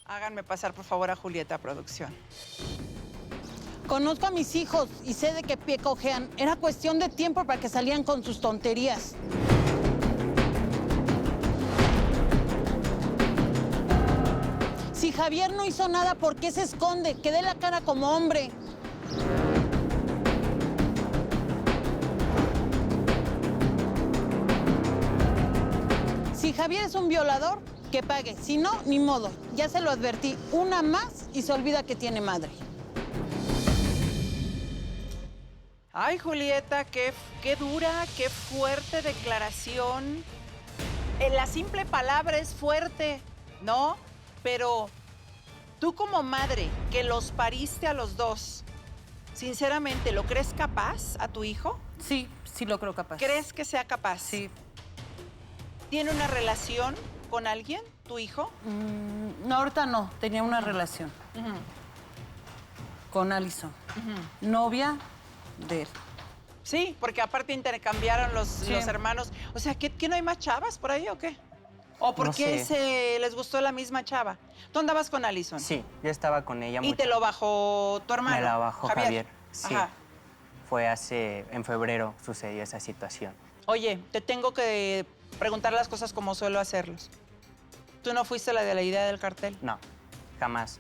Háganme pasar, por favor, a Julieta, producción. Conozco a mis hijos y sé de qué pie cojean. Era cuestión de tiempo para que salían con sus tonterías. Si Javier no hizo nada, ¿por qué se esconde? Que dé la cara como hombre. Si Javier es un violador, que pague. Si no, ni modo. Ya se lo advertí. Una más y se olvida que tiene madre. Ay, Julieta, qué dura, qué fuerte declaración. La simple palabra es fuerte, ¿no? Pero tú como madre, que los pariste a los dos, sinceramente, ¿lo crees capaz a tu hijo? Sí, sí lo creo capaz. ¿Crees que sea capaz? Sí. ¿Tiene una relación con alguien, tu hijo? No, ahorita no. Tenía una relación con Alison. Novia de él. Sí, porque aparte intercambiaron los Sí. hermanos. O sea, ¿qué no hay más chavas por ahí o qué? ¿O por No qué sé. les gustó la misma chava? ¿Tú andabas con Alison? Sí, yo estaba con ella ¿Y mucho. te lo bajó tu hermano? Me la bajó Javier. Sí. Ajá. Fue en febrero sucedió esa situación. Oye, te tengo que preguntar las cosas como suelo hacerlos. ¿Tú no fuiste la de la idea del cartel? No, jamás.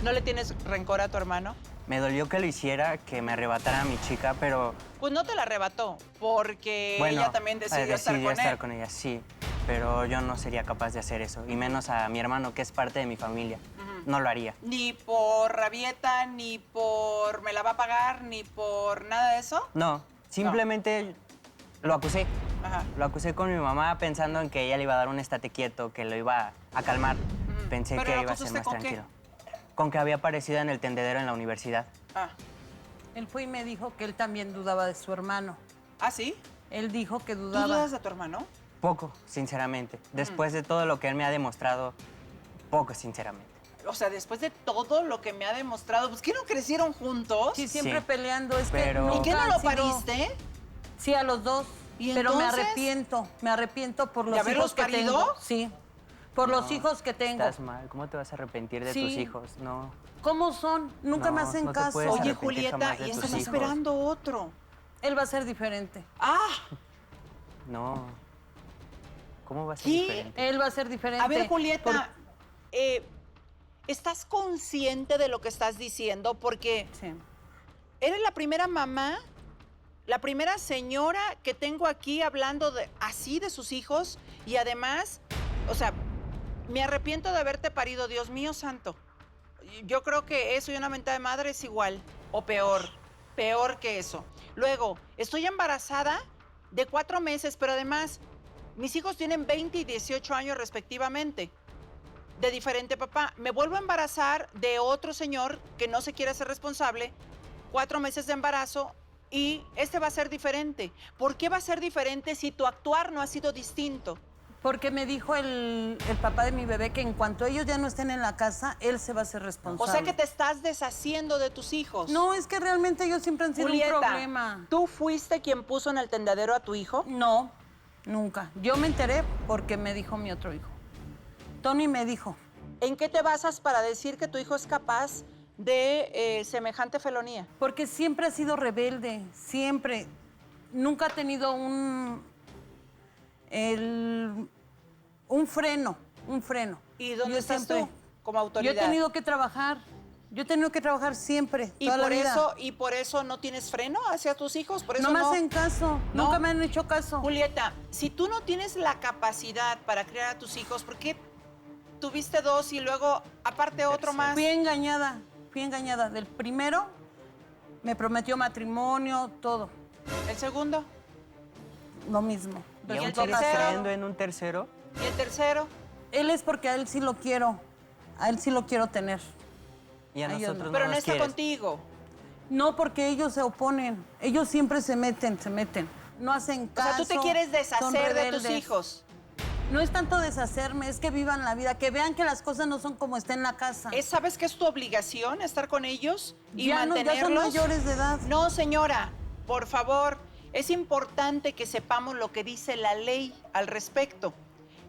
¿No le tienes rencor a tu hermano? Me dolió que lo hiciera, que me arrebatara a mi chica, pero Pues no te la arrebató, porque bueno, ella también decidió estar con él. con ella, sí. Pero yo no sería capaz de hacer eso, y menos a mi hermano, que es parte de mi familia. No lo haría. Ni por rabieta, ni por me la va a pagar, ni por nada de eso. No, simplemente lo acusé. Ajá. Lo acusé con mi mamá pensando en que ella le iba a dar un estate quieto, que lo iba a calmar. Pensé ¿Pero que lo iba a ser acusaste más con qué? tranquilo. Con que había aparecido en el tendedero en la universidad. Ah. Él fue y me dijo que él también dudaba de su hermano. ¿Ah, sí? Él dijo que ¿Tú dudaba. dudas de tu hermano? Poco, sinceramente. Después de todo lo que él me ha demostrado, poco, sinceramente. O sea, después de todo lo que me ha demostrado, pues ¿qué no crecieron juntos? Sí, siempre Sí. peleando. Es Pero- que ¿Y qué no nunca lo han sido- pariste? Sí, a los dos. ¿Y pero me entonces? arrepiento por los haberlos hijos que parido? tengo. Sí, por los No, hijos que tengo. Estás mal. ¿Cómo te vas a arrepentir de Sí. tus hijos? No. ¿Cómo son? Nunca me No, hacen no te caso. puedes Oye, arrepentir Julieta, jamás de y tus estás hijos. esperando otro. Él va a ser diferente. ¡Ah! No. ¿Cómo va a ser ¿Qué? diferente? Él va a ser diferente. A ver, Julieta, Por- ¿estás consciente de lo que estás diciendo? Porque Sí. eres la primera mamá, la primera señora que tengo aquí hablando así de sus hijos y además, o sea, me arrepiento de haberte parido, Dios mío santo. Yo creo que eso y una mentada de madre es igual o peor que eso. Luego, estoy embarazada de 4 meses, pero además, mis hijos tienen 20 y 18 años respectivamente, de diferente papá. Me vuelvo a embarazar de otro señor que no se quiere hacer responsable, 4 meses de embarazo, y este va a ser diferente. ¿Por qué va a ser diferente si tu actuar no ha sido distinto? Porque me dijo el papá de mi bebé que en cuanto ellos ya no estén en la casa, él se va a hacer responsable. O sea que te estás deshaciendo de tus hijos. No, es que realmente ellos siempre han sido Julieta, un problema. ¿tú fuiste quien puso en el tendedero a tu hijo? No, nunca. Yo me enteré porque me dijo mi otro hijo. Tony me dijo. ¿En qué te basas para decir que tu hijo es capaz de semejante felonía? Porque siempre ha sido rebelde, siempre. Nunca ha tenido un freno. ¿Y dónde Yo estás siempre- tú como autoridad? Yo he tenido que trabajar siempre, ¿Y toda la vida. por eso no tienes freno hacia tus hijos? Por eso No me hacen caso, No. nunca me han hecho caso. Julieta, si tú no tienes la capacidad para criar a tus hijos, ¿por qué tuviste 2 y luego aparte otro más? Fui engañada. Del primero me prometió matrimonio, todo, ¿El segundo? lo mismo. ¿Y aún el sigues tercero? creyendo en un tercero? ¿Y el tercero? Él es porque a él sí lo quiero, tener. Y a Ay, yo nosotros no. Pero no no nos está quieres. contigo. No, porque ellos se oponen. Ellos siempre se meten. No hacen O caso. sea, tú te quieres son deshacer de tus rebeldes. hijos. No es tanto deshacerme, es que vivan la vida, que vean que las cosas no son como está en la casa. ¿Sabes que es tu obligación estar con ellos y ya no, mantenerlos? ya son mayores de edad. No, señora, por favor, es importante que sepamos lo que dice la ley al respecto.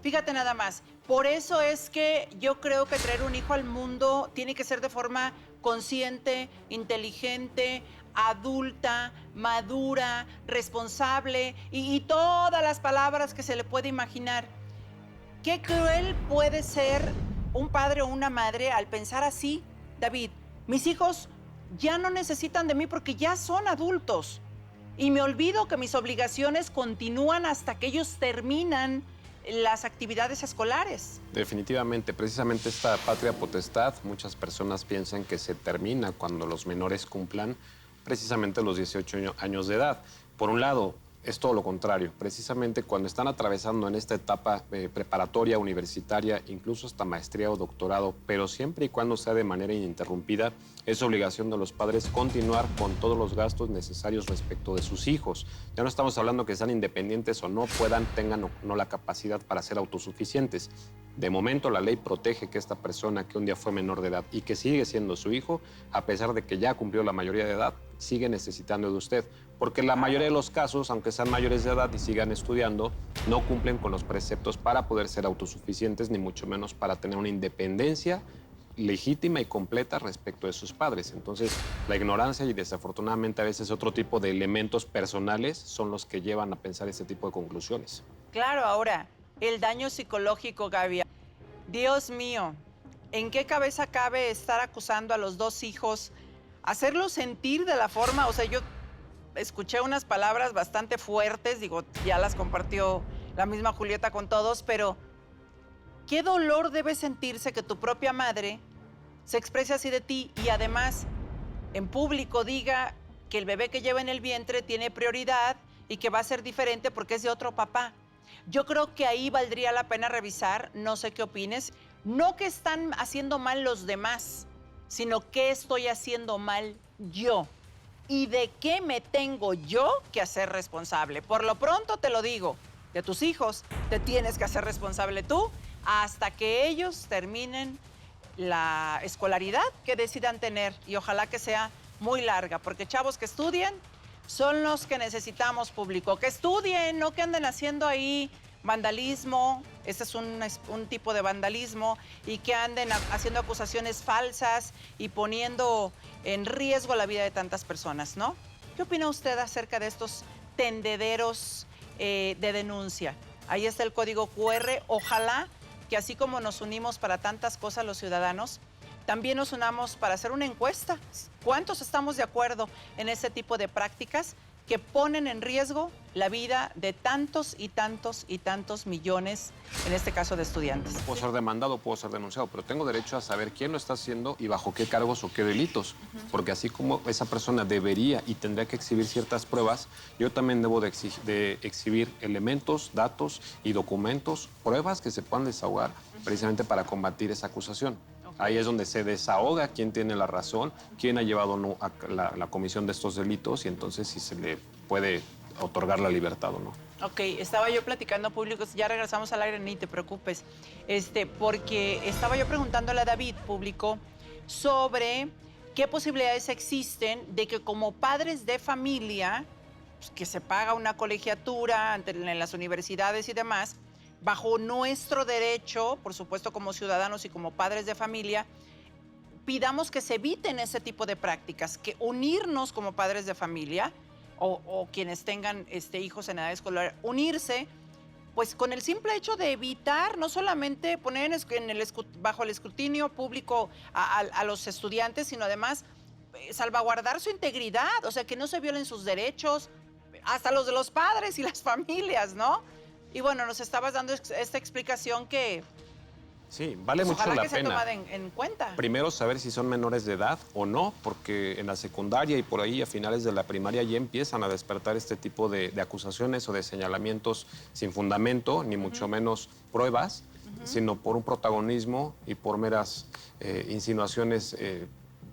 Fíjate nada más. Por eso es que yo creo que traer un hijo al mundo tiene que ser de forma consciente, inteligente, adulta, madura, responsable y todas las palabras que se le puede imaginar. Qué cruel puede ser un padre o una madre al pensar así, David. Mis hijos ya no necesitan de mí porque ya son adultos. Y me olvido que mis obligaciones continúan hasta que ellos terminan las actividades escolares. Definitivamente, precisamente esta patria potestad, muchas personas piensan que se termina cuando los menores cumplan precisamente los 18 años de edad. Por un lado, es todo lo contrario. Precisamente cuando están atravesando en esta etapa preparatoria, universitaria, incluso hasta maestría o doctorado, pero siempre y cuando sea de manera ininterrumpida, es obligación de los padres continuar con todos los gastos necesarios respecto de sus hijos. Ya no estamos hablando que sean independientes o no, tengan o no la capacidad para ser autosuficientes. De momento, la ley protege que esta persona que un día fue menor de edad y que sigue siendo su hijo, a pesar de que ya cumplió la mayoría de edad, sigue necesitando de usted. Porque la mayoría de los casos, aunque sean mayores de edad y sigan estudiando, no cumplen con los preceptos para poder ser autosuficientes, ni mucho menos para tener una independencia legítima y completa respecto de sus padres. Entonces, la ignorancia y desafortunadamente a veces otro tipo de elementos personales son los que llevan a pensar ese tipo de conclusiones. Claro, ahora, el daño psicológico, Gaby. Dios mío, ¿en qué cabeza cabe estar acusando a los dos hijos, hacerlos sentir de la forma? O sea, yo escuché unas palabras bastante fuertes, digo, ya las compartió la misma Julieta con todos, pero qué dolor debe sentirse que tu propia madre se exprese así de ti y además en público diga que el bebé que lleva en el vientre tiene prioridad y que va a ser diferente porque es de otro papá. Yo creo que ahí valdría la pena revisar, no sé qué opines, no que están haciendo mal los demás, sino qué estoy haciendo mal yo y de qué me tengo yo que hacer responsable. Por lo pronto te lo digo, de tus hijos te tienes que hacer responsable tú hasta que ellos terminen la escolaridad que decidan tener y ojalá que sea muy larga, porque chavos que estudien son los que necesitamos, público, que estudien, no que anden haciendo ahí vandalismo, este es un tipo de vandalismo, y que anden haciendo acusaciones falsas y poniendo en riesgo la vida de tantas personas, ¿no? ¿Qué opina usted acerca de estos tendederos de denuncia? Ahí está el código QR, ojalá que así como nos unimos para tantas cosas los ciudadanos, también nos unamos para hacer una encuesta. ¿Cuántos estamos de acuerdo en ese tipo de prácticas que ponen en riesgo la vida de tantos y tantos y tantos millones, en este caso de estudiantes? Puedo ser demandado, puedo ser denunciado, pero tengo derecho a saber quién lo está haciendo y bajo qué cargos o qué delitos. Porque así como esa persona debería y tendría que exhibir ciertas pruebas, yo también debo de exhibir elementos, datos y documentos, pruebas que se puedan desahogar precisamente para combatir esa acusación. Ahí es donde se desahoga quién tiene la razón, quién ha llevado o no a la comisión de estos delitos y entonces si se le puede otorgar la libertad o no. Ok, estaba yo platicando, público, ya regresamos al aire, ni te preocupes, porque estaba yo preguntándole a David, público, sobre qué posibilidades existen de que como padres de familia, pues, que se paga una colegiatura en las universidades y demás, bajo nuestro derecho, por supuesto como ciudadanos y como padres de familia, pidamos que se eviten ese tipo de prácticas, que unirnos como padres de familia o quienes tengan hijos en edad escolar, unirse pues con el simple hecho de evitar no solamente poner bajo el escrutinio público a los estudiantes, sino además salvaguardar su integridad, o sea, que no se violen sus derechos, hasta los de los padres y las familias, ¿no? Y bueno, nos estabas dando esta explicación que Sí, vale pues, mucho ojalá la que sea pena. tomada en cuenta. Primero, saber si son menores de edad o no, porque en la secundaria y por ahí a finales de la primaria ya empiezan a despertar este tipo de acusaciones o de señalamientos sin fundamento, ni mucho menos pruebas, sino por un protagonismo y por meras insinuaciones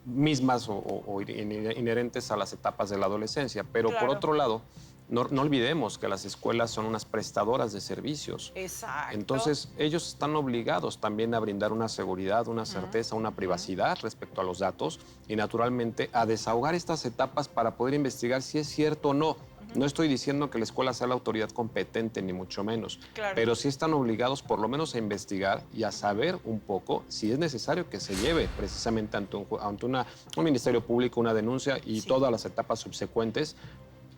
mismas o inherentes a las etapas de la adolescencia. Pero Claro. por otro lado, no olvidemos que las escuelas son unas prestadoras de servicios. Exacto. Entonces, ellos están obligados también a brindar una seguridad, una certeza, una privacidad respecto a los datos y, naturalmente, a desahogar estas etapas para poder investigar si es cierto o no No estoy diciendo que la escuela sea la autoridad competente, ni mucho menos. Claro. Pero sí están obligados por lo menos a investigar y a saber un poco si es necesario que se lleve precisamente ante un ministerio público una denuncia y todas las etapas subsecuentes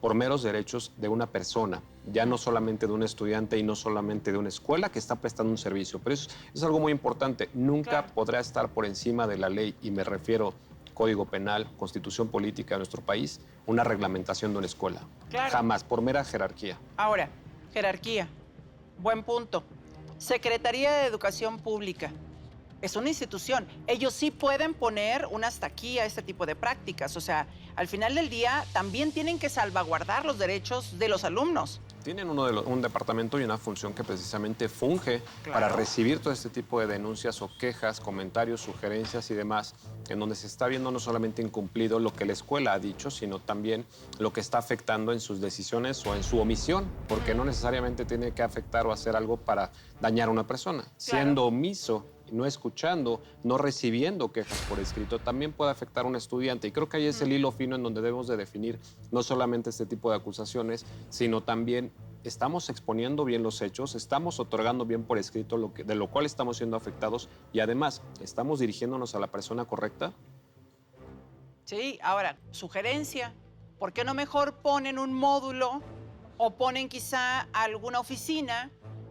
por meros derechos de una persona, ya no solamente de un estudiante y no solamente de una escuela que está prestando un servicio. Pero eso es algo muy importante. Nunca podrá estar por encima de la ley, y me refiero Código Penal, Constitución Política de nuestro país, una reglamentación de una escuela. Claro. Jamás, por mera jerarquía. Ahora, jerarquía. Buen punto. Secretaría de Educación Pública. Es una institución. Ellos sí pueden poner un hasta aquí a este tipo de prácticas. O sea, al final del día también tienen que salvaguardar los derechos de los alumnos. Tienen un departamento y una función que precisamente funge para recibir todo este tipo de denuncias o quejas, comentarios, sugerencias y demás, en donde se está viendo no solamente incumplido lo que la escuela ha dicho, sino también lo que está afectando en sus decisiones o en su omisión, porque no necesariamente tiene que afectar o hacer algo para dañar a una persona. Siendo omiso, no escuchando, no recibiendo quejas por escrito, también puede afectar a un estudiante. Y creo que ahí es el hilo fino en donde debemos de definir no solamente este tipo de acusaciones, sino también estamos exponiendo bien los hechos, estamos otorgando bien por escrito de lo cual estamos siendo afectados y además, ¿estamos dirigiéndonos a la persona correcta? Sí, ahora, sugerencia. ¿Por qué no mejor ponen un módulo o ponen quizá alguna oficina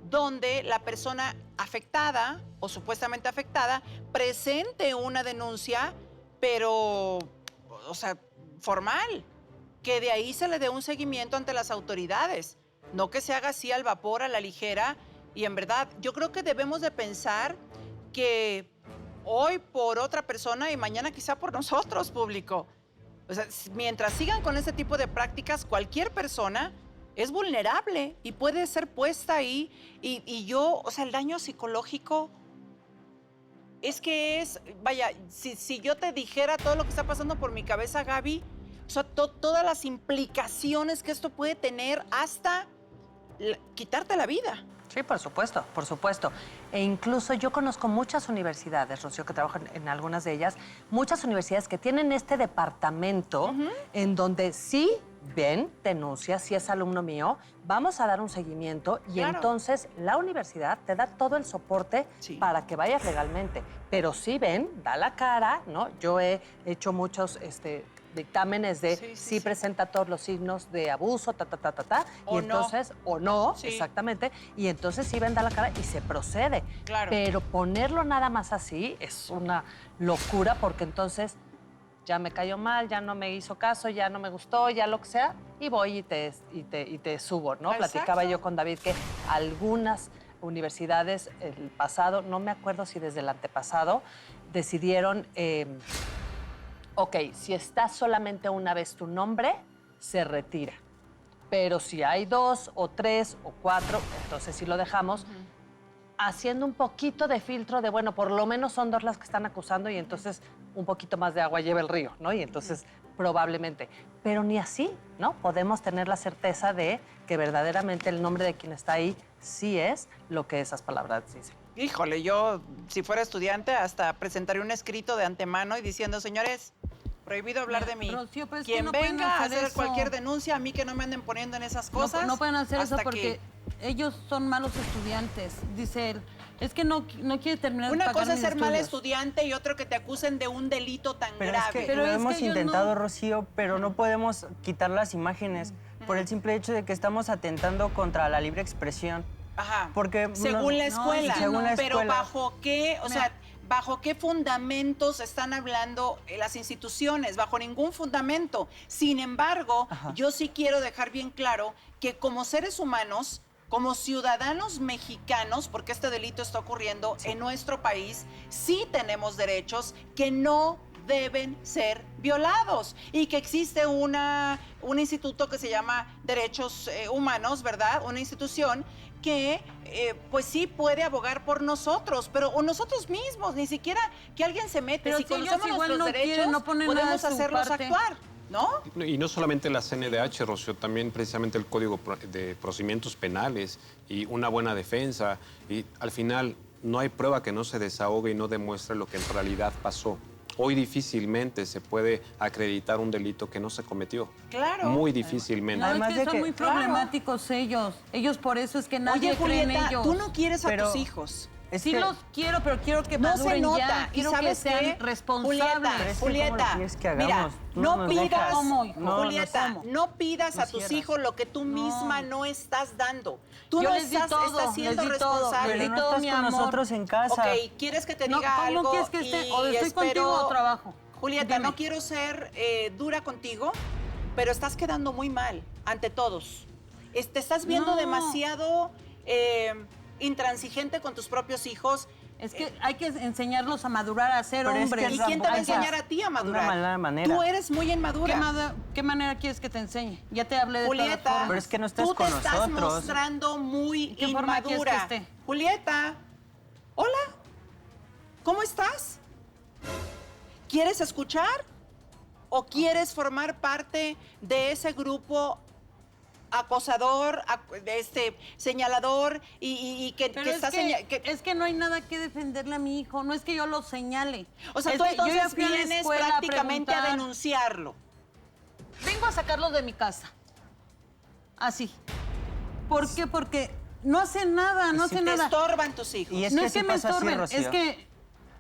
donde la persona afectada o supuestamente afectada presente una denuncia, pero, o sea, formal, que de ahí se le dé un seguimiento ante las autoridades, no que se haga así al vapor, a la ligera? Y en verdad, yo creo que debemos de pensar que hoy por otra persona y mañana quizá por nosotros, público. O sea, mientras sigan con ese tipo de prácticas, cualquier persona es vulnerable y puede ser puesta ahí. Y yo, o sea, el daño psicológico es que es, vaya, si yo te dijera todo lo que está pasando por mi cabeza, Gaby, o sea, todas las implicaciones que esto puede tener hasta quitarte la vida. Sí, por supuesto, por supuesto. E incluso yo conozco muchas universidades, Rocío, que trabajan en algunas de ellas, muchas universidades que tienen este departamento en donde sí ven, denuncia, si es alumno mío, vamos a dar un seguimiento y entonces la universidad te da todo el soporte para que vayas legalmente. Pero sí ven, da la cara, ¿no? Yo he hecho muchos dictámenes de sí presenta todos los signos de abuso, O y entonces, o no, Sí. exactamente, y entonces sí ven, da la cara y se procede. Claro. Pero ponerlo nada más así es una locura porque entonces ya me cayó mal, ya no me hizo caso, ya no me gustó, ya lo que sea, y voy y te subo, ¿no? Exacto. Platicaba yo con David que algunas universidades, el pasado, no me acuerdo si desde el antepasado, decidieron, ok, si está solamente una vez tu nombre, se retira. Pero si hay 2 o 3 o 4, entonces sí lo dejamos. Haciendo un poquito de filtro de, bueno, por lo menos son 2 las que están acusando y entonces un poquito más de agua lleva el río, ¿no? Y entonces probablemente. Pero ni así, ¿no? Podemos tener la certeza de que verdaderamente el nombre de quien está ahí sí es lo que esas palabras dicen. Híjole, yo, si fuera estudiante, hasta presentaría un escrito de antemano y diciendo, señores, prohibido hablar de mí. Rocío, pero es que Quien no pueden venga a hacer hacer eso. cualquier denuncia, a mí que no me anden poniendo en esas cosas. No pueden hacer eso hasta porque ellos son malos estudiantes, dice él. Es que no quiere terminar de Una pagar cosa es mis ser mal estudios. estudiante y otro que te acusen de un delito tan Pero grave. es que Pero lo es hemos que ellos intentado, no- Rocío, pero no podemos quitar las imágenes por el simple hecho de que estamos atentando contra la libre expresión. Ajá. Porque según la no, escuela. según la Pero escuela. ¿bajo qué? O sea, ¿bajo qué fundamentos están hablando las instituciones? Bajo ningún fundamento. Sin embargo, yo sí quiero dejar bien claro que como seres humanos, como ciudadanos mexicanos, porque este delito está ocurriendo en nuestro país, sí tenemos derechos que no deben ser violados y que existe un instituto que se llama Derechos Humanos, ¿verdad? Una institución que pues sí puede abogar por nosotros, pero o nosotros mismos, ni siquiera que alguien se mete. Pero Si si ellos conocemos igual nuestros no quieren, derechos, no ponen nada de podemos su hacerlos parte. actuar, ¿no? Y no solamente la CNDH, Rocío, también precisamente el Código de Procedimientos Penales y una buena defensa. Y al final no hay prueba que no se desahogue y no demuestre lo que en realidad pasó. Hoy difícilmente se puede acreditar un delito que no se cometió. Claro. Muy difícilmente. No, Además es que de son que- muy problemáticos ellos. Ellos por eso es que nadie Oye, cree en Julieta, ellos. tú no quieres a Pero- tus hijos. Es Sí que- los quiero, pero quiero que No se maduren nota. ya. ¿Y Quiero que sabes sean qué? responsables. Julieta, Pero es que ¿cómo lo Julieta, quieres que mira, hagamos? Tú no nos pidas, dejas. ¿Cómo, hijo? No, Julieta, ¿cómo? no pidas a No tus cierras. hijos lo que tú misma no estás dando. Tú Yo no les di estás, todo, estás siendo les di todo, responsable. les Pero di no todo estás mi con amor. nosotros en casa. Ok, ¿quieres que te No, diga ¿cómo algo? quieres que esté? Y ¿O estoy contigo o trabajo? Julieta, Dime. no quiero ser dura contigo, pero estás quedando muy mal ante todos. Te estás viendo No. demasiado intransigente con tus propios hijos. Es que hay que enseñarlos a madurar, a ser Pero es hombres. que ¿Y quién te va a tampoco- enseñar a ti a madurar? Una mala manera. Tú eres muy inmadura. ¿Qué manera quieres que te enseñe? Ya te hablé de todas Julieta, formas. Pero es que no estás tú te con estás nosotros. mostrando muy ¿En qué forma quieres inmadura. que esté? Julieta, hola, ¿cómo estás? ¿Quieres escuchar o quieres formar parte de ese grupo acosador, señalador y que Pero está es que no hay nada que defenderle a mi hijo. No es que yo lo señale. O sea, Es tú que yo ya entonces fui a la vienes escuela prácticamente a preguntar. denunciarlo. Vengo a sacarlo de mi casa. Así. ¿Por qué? Porque no hace nada, no Sí, hace Te nada. estorban tus hijos. Y es no que es que sí me pasa así, estorben, Rocío. es que...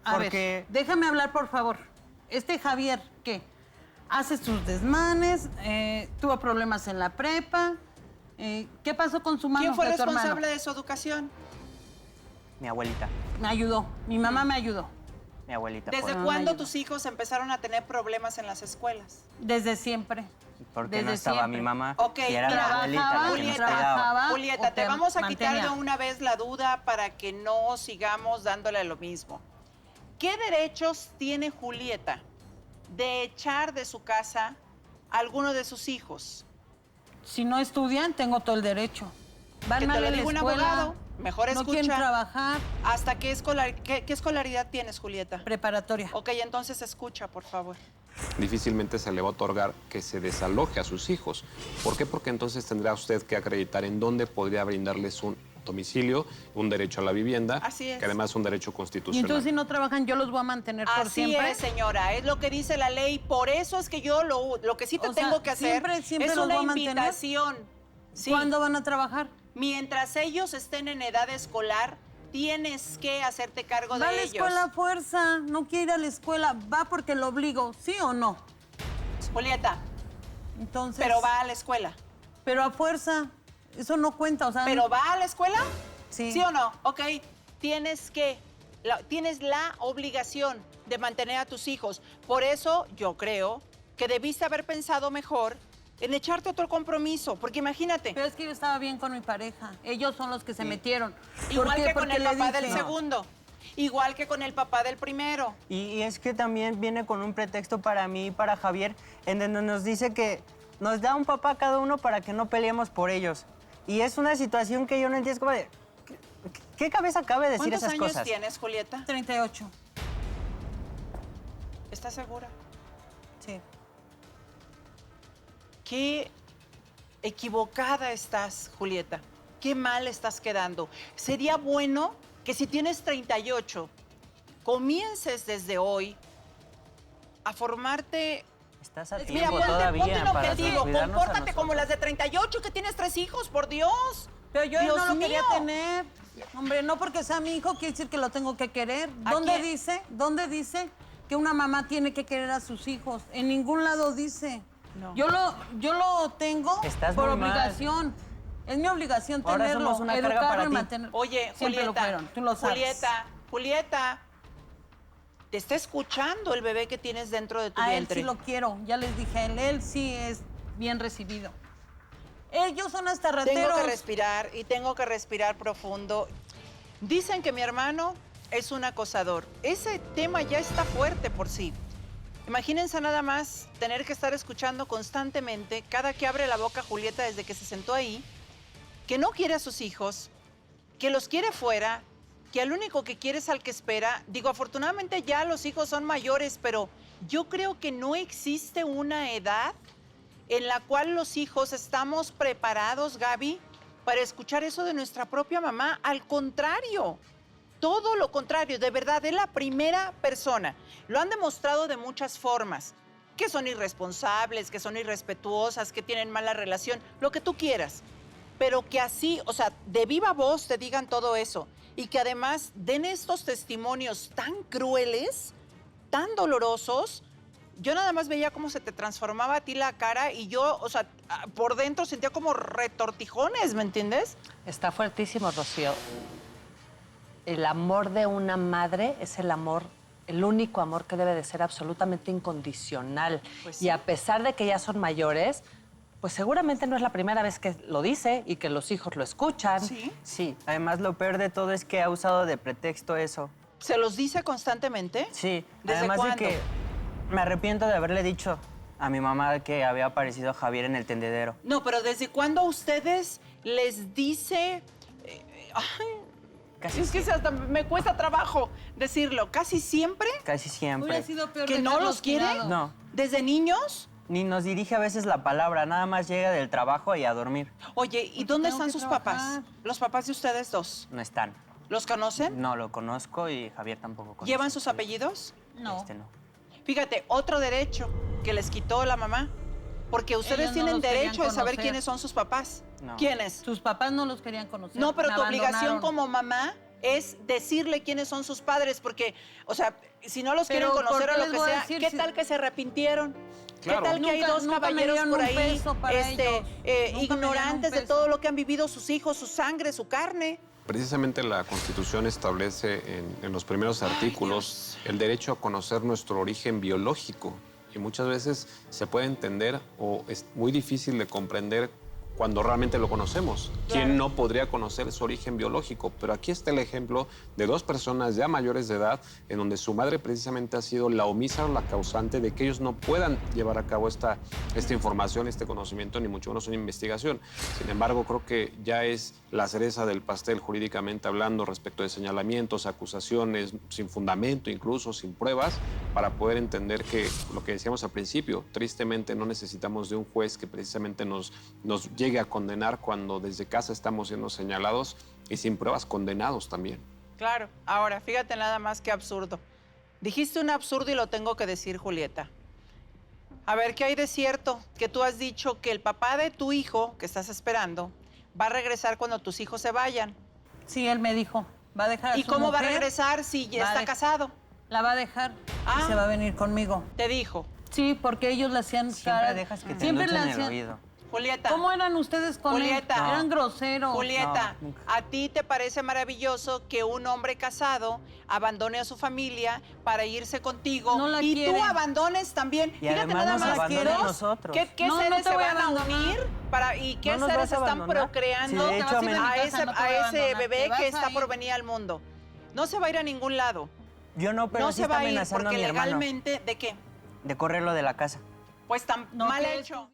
A Porque- ver, déjame hablar, por favor. Este Javier, ¿qué? Hace sus desmanes, tuvo problemas en la prepa. ¿Qué pasó con su mano? ¿Quién fue de tu hermano? responsable de su educación? Mi abuelita. Me ayudó, mi mamá me ayudó. Mi abuelita. ¿Desde me cuándo ayuda. tus hijos empezaron a tener problemas en las escuelas? Desde siempre. Porque desde no estaba siempre. mi mamá. Ok, y era mira, la abuelita la que nos Julieta, cuidaba. trabajaba. Julieta, o te vamos a quitar mantenía. de una vez la duda para que no sigamos dándole lo mismo. ¿Qué derechos tiene Julieta de echar de su casa a alguno de sus hijos? Si no estudian, tengo todo el derecho. Van Que te mal lo en la diga un escuela, abogado. Mejor no escucha. quieren trabajar. ¿Hasta qué escolaridad tienes, Julieta? Preparatoria. Ok, entonces escucha, por favor. Difícilmente se le va a otorgar que se desaloje a sus hijos. ¿Por qué? Porque entonces tendrá usted que acreditar en dónde podría brindarles un domicilio, un derecho a la vivienda, Así es. que además es un derecho Y constitucional. entonces si no trabajan, yo los voy a mantener por Así siempre. es, señora, es lo que dice la ley. Por eso es que yo lo que sí te O sea, tengo que hacer siempre es los una voy a mantener. invitación. Sí. ¿Cuándo van a trabajar? Mientras ellos estén en edad escolar, tienes que hacerte cargo Va a de la ellos. escuela a fuerza, no quiere ir a la escuela, va porque lo obligo, ¿sí o no? Julieta, Entonces. pero va a la escuela. Pero a fuerza, eso no cuenta, o sea. ¿Pero va a la escuela? Sí. ¿Sí o no? Ok, tienes la obligación de mantener a tus hijos. Por eso yo creo que debiste haber pensado mejor en echarte otro compromiso, porque imagínate, Pero es que yo estaba bien con mi pareja. Ellos son los que se metieron. igual ¿Por qué? que con Porque el le papá dije, del segundo, igual que con el papá del primero. Y es que también viene con un pretexto para mí y para Javier, en donde nos dice que nos da un papá a cada uno para que no peleemos por ellos. Y es una situación que yo no entiendo. Es como de, ¿qué cabeza cabe decir ¿Cuántos esas años cosas? tienes, Julieta? 38. ¿Estás segura? Sí. Qué equivocada estás, Julieta. Qué mal estás quedando. Sería bueno que si tienes 38, comiences desde hoy a formarte. Estás a Mira, tiempo ponte todavía un para objetivo. cuidarnos a Compórtate como nosotros. las de 38, que tienes 3 hijos, por Dios. Pero yo Dios no lo mío. quería tener. Hombre, no porque sea mi hijo quiere decir que lo tengo que querer. ¿A ¿Dónde quién? dice que una mamá tiene que querer a sus hijos? En ningún lado dice. No. Yo lo tengo Estás por muy mal. obligación. Es mi obligación Ahora tenerlo, somos una carga educarlo para y ti. mantener. Oye, Siempre Julieta. lo fueron, tú lo sabes. Julieta, te está escuchando el bebé que tienes dentro de tu A él vientre. sí lo quiero, ya les dije a él, él sí es bien recibido. Ellos son hasta rateros. Tengo que respirar y tengo que respirar profundo. Dicen que mi hermano es un acosador. Ese tema ya está fuerte por sí. Imagínense nada más tener que estar escuchando constantemente, cada que abre la boca Julieta desde que se sentó ahí, que no quiere a sus hijos, que los quiere fuera, que al único que quiere es al que espera. Digo, afortunadamente ya los hijos son mayores, pero yo creo que no existe una edad en la cual los hijos estamos preparados, Gaby, para escuchar eso de nuestra propia mamá. Al contrario, todo lo contrario, de verdad, es la primera persona. Lo han demostrado de muchas formas, que son irresponsables, que son irrespetuosas, que tienen mala relación, lo que tú quieras. Pero que así, o sea, de viva voz te digan todo eso y que además den estos testimonios tan crueles, tan dolorosos. Yo nada más veía cómo se te transformaba a ti la cara y yo, o sea, por dentro sentía como retortijones, ¿me entiendes? Está fuertísimo, Rocío. El amor de una madre es el amor, el único amor que debe de ser absolutamente incondicional. Pues y sí. a pesar de que ya son mayores, pues seguramente no es la primera vez que lo dice y que los hijos lo escuchan. Sí. Sí, además lo peor de todo es que ha usado de pretexto eso. ¿Se los dice constantemente? Sí, ¿Desde además cuándo? de que me arrepiento de haberle dicho a mi mamá que había aparecido Javier en el tendedero. No, pero ¿desde cuándo a ustedes les dice... ay, Casi es que hasta me cuesta trabajo decirlo. ¿Casi siempre? Casi siempre. Hubiera sido peor ¿Que no dejarlos los quiere? tirados. No, ¿Desde niños? ni nos dirige a veces la palabra, nada más llega del trabajo y a dormir. Oye, ¿y dónde tengo están que sus trabajar. papás? Los papás de ustedes dos. No están. ¿Los conocen? No lo conozco y Javier tampoco conoce. ¿Llevan sus apellidos? No. Este no. Fíjate, otro derecho que les quitó la mamá. Porque ustedes Ellos no tienen los querían derecho de saber conocer. quiénes son sus papás. No. ¿Quiénes? Sus papás no los querían conocer. No, pero me tu obligación abandonaron. como mamá es decirle quiénes son sus padres, porque, o sea, si no los quieren Pero, ¿por conocer o qué lo les que voy a sea, decir ¿qué si- tal que se arrepintieron? Claro. ¿Qué tal que hay Nunca- dos nunca me caballeros dieron por un ahí, peso para ellos. Nunca me dieron ignorantes un de peso. todo lo que han vivido sus hijos, su sangre, su carne? Precisamente la Constitución establece en los primeros artículos el derecho a conocer nuestro origen biológico y muchas veces se puede entender o es muy difícil de comprender cuando realmente lo conocemos. ¿Quién no podría conocer su origen biológico? Pero aquí está el ejemplo de dos personas ya mayores de edad en donde su madre precisamente ha sido la omisa o la causante de que ellos no puedan llevar a cabo esta información, este conocimiento, ni mucho menos una investigación. Sin embargo, creo que ya es la cereza del pastel jurídicamente hablando respecto de señalamientos, acusaciones, sin fundamento incluso, sin pruebas, para poder entender que lo que decíamos al principio, tristemente no necesitamos de un juez que precisamente nos llegue a condenar cuando desde casa estamos siendo señalados y sin pruebas condenados también. Claro. Ahora, fíjate nada más qué absurdo. Dijiste un absurdo y lo tengo que decir, Julieta. A ver, ¿qué hay de cierto? Que tú has dicho que el papá de tu hijo, que estás esperando, va a regresar cuando tus hijos se vayan. Sí, él me dijo, va a dejar a ¿Y su cómo va a mujer, regresar si ya va a está de- casado? La va a dejar Ah. y se va a venir conmigo. Te dijo. Sí, porque ellos le hacían Siempre dejas que te siempre le endulcen el hacían. oído. Julieta. ¿Cómo eran ustedes con Julieta. él? No. Eran groseros. Julieta, No, nunca. ¿a ti te parece maravilloso que un hombre casado abandone a su familia para irse contigo No la y quiere. tú abandones también? Y además nos abandona a nosotros. ¿Qué No, no seres te se voy a van a abandonar. unir y qué No nos seres vas a están abandonar. procreando Sí, de hecho, Te vas a ir de mi a casa, ese, no te voy a abandonar. bebé Te vas que a está ir. por venir al mundo? No se va a ir a ningún lado. Yo no, pero No sí se está va a ir amenazando a porque mi hermano legalmente, ¿de qué? de correrlo de la casa. Pues tan No, mal que hecho.